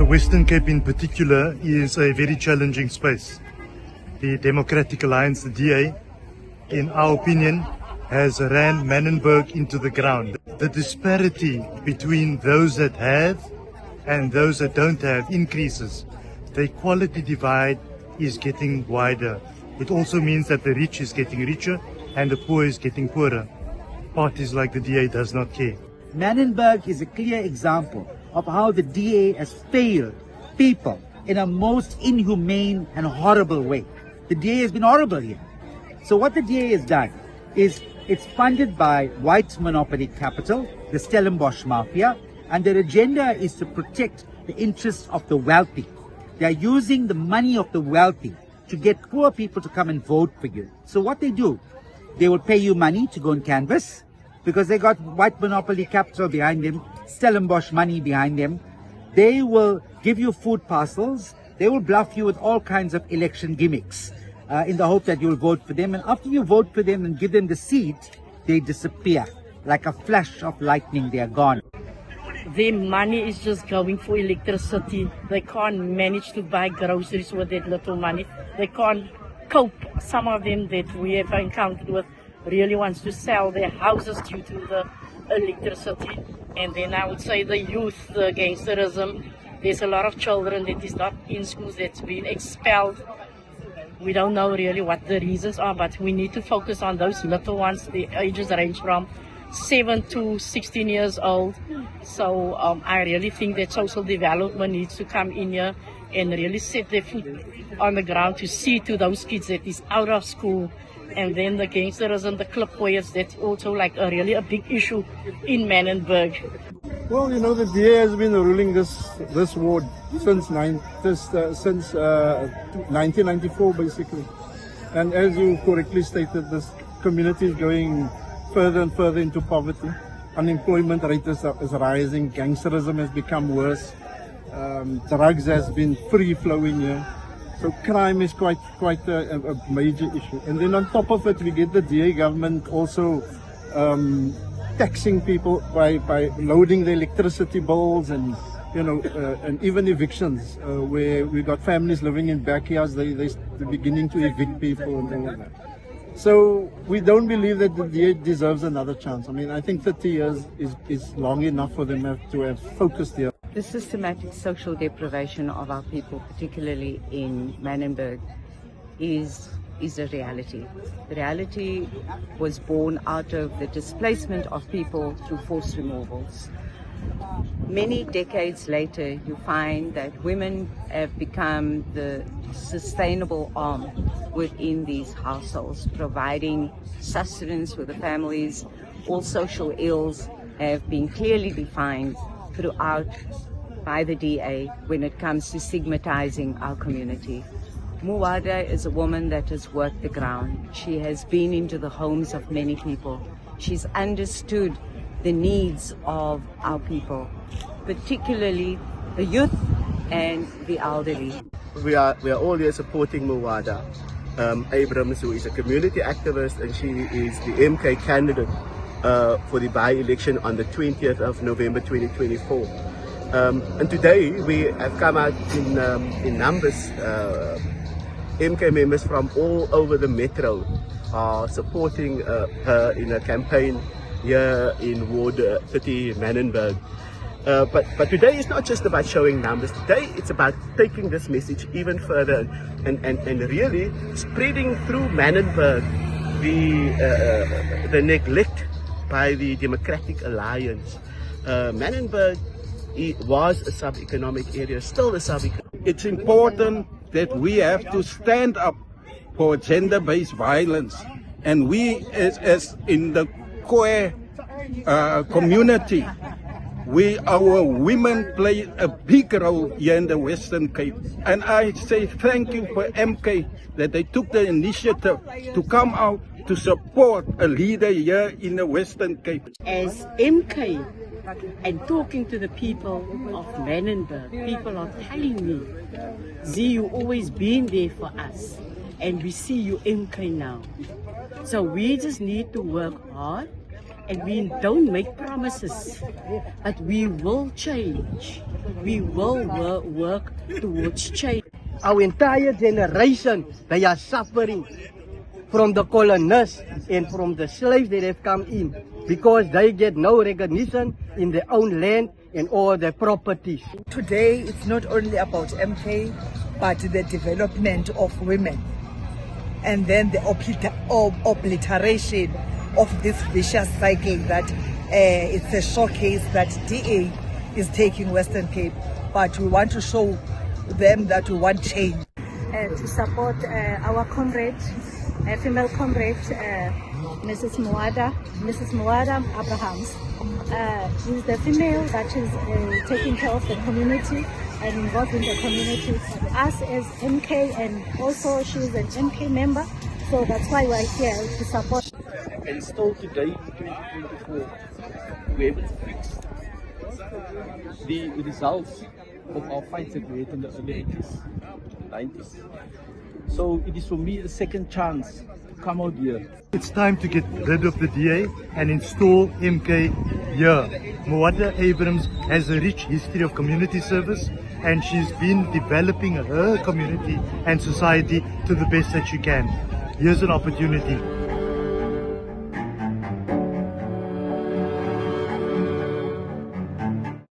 The Western Cape in particular is a very challenging space. The Democratic Alliance, the DA, in our opinion, has ran Manenberg into the ground. The disparity between those that have and those that don't have increases. The equality divide is getting wider. It also means that the rich is getting richer and the poor is getting poorer. Parties like the DA does not care. Manenberg is a clear example of how the DA has failed people in a most inhumane and horrible way. The DA has been horrible here. So what the DA has done is it's funded by white monopoly capital, the Stellenbosch mafia, and their agenda is to protect the interests of the wealthy. They are using the money of the wealthy to get poor people to come and vote for you. So what they do, they will pay you money to go and canvass because they got white monopoly capital behind them, Stellenbosch money behind them. They will give you food parcels. They will bluff you with all kinds of election gimmicks in the hope that you'll vote for them. And after you vote for them and give them the seat, they disappear. Like a flash of lightning, they are gone. Their money is just going for electricity. They can't manage to buy groceries with that little money. They can't cope. Some of them that we have encountered with really wants to sell their houses due to the electricity. And then I would say the youth, the gangsterism. There's a lot of children that is not in schools that's been expelled. We don't know really what the reasons are, but we need to focus on those little ones. The ages range from 7 to 16 years old. So I really think that social development needs to come in here and really set their foot on the ground to see to those kids that is out of school. And then the gangsterism, the clipboys, that's also like really a big issue in Manenberg. Well, you know, the DA has been ruling this ward since 1994, basically. And as you correctly stated, this community is going further and further into poverty. Unemployment rate is rising. Gangsterism has become worse. Drugs has been free flowing here. So crime is quite a major issue. And then on top of it, we get the DA government also taxing people by loading the electricity bills and and even evictions where we got families living in backyards. They're beginning to evict people and all of that. So we don't believe that the DA deserves another chance. I mean, I think 30 years is long enough for them to have focused here. The systematic social deprivation of our people, particularly in Manenberg, is a reality. The reality was born out of the displacement of people through forced removals. Many decades later, you find that women have become the sustainable arm within these households, providing sustenance for the families. All social ills have been clearly defined throughout by the DA when it comes to stigmatizing our community. Muwada is a woman that has worked the ground. She has been into the homes of many people. She's understood the needs of our people, particularly the youth and the elderly. We are all here supporting Muwada Abrams, who is a community activist, and she is the MK candidate for the by-election on the 20th of November 2024. And today we have come out in numbers. MK members from all over the metro are supporting her in a campaign here in Ward 30 Manenberg. But today is not just about showing numbers. Today it's about taking this message even further and really spreading through Manenberg the neglect by the Democratic Alliance. Manenberg was a sub-economic area, still a sub-economic. It's important that we have to stand up for gender-based violence, and we as in the Khoi community, our women play a big role here in the Western Cape. And I say thank you for MK that they took the initiative to come out to support a leader here in the Western Cape. As MK and talking to the people of Manenberg, people are telling me, Z, you always been there for us, and we see you MK now. So we just need to work hard and we don't make promises, but we will change. We will work towards change. Our entire generation, they are suffering from the colonists and from the slaves that have come in because they get no recognition in their own land and all their properties. Today, it's not only about MK, but the development of women. And then the obliteration of this vicious cycle that it's a showcase that DA is taking Western Cape. But we want to show them that we want change. To support our comrade, female comrade, Mrs. Muada Abrahams. She's the female that is taking care of the community and involved in the community. Us as MK, and also she's an MK member, so that's why we're here to support. And still today, in 2024, we're able to fix the results of our fights that we had in the early 80s, 90s. So it is for me a second chance to come out here. It's time to get rid of the DA and install MK here. Muada Abrahams has a rich history of community service, and she's been developing her community and society to the best that she can. Here's an opportunity.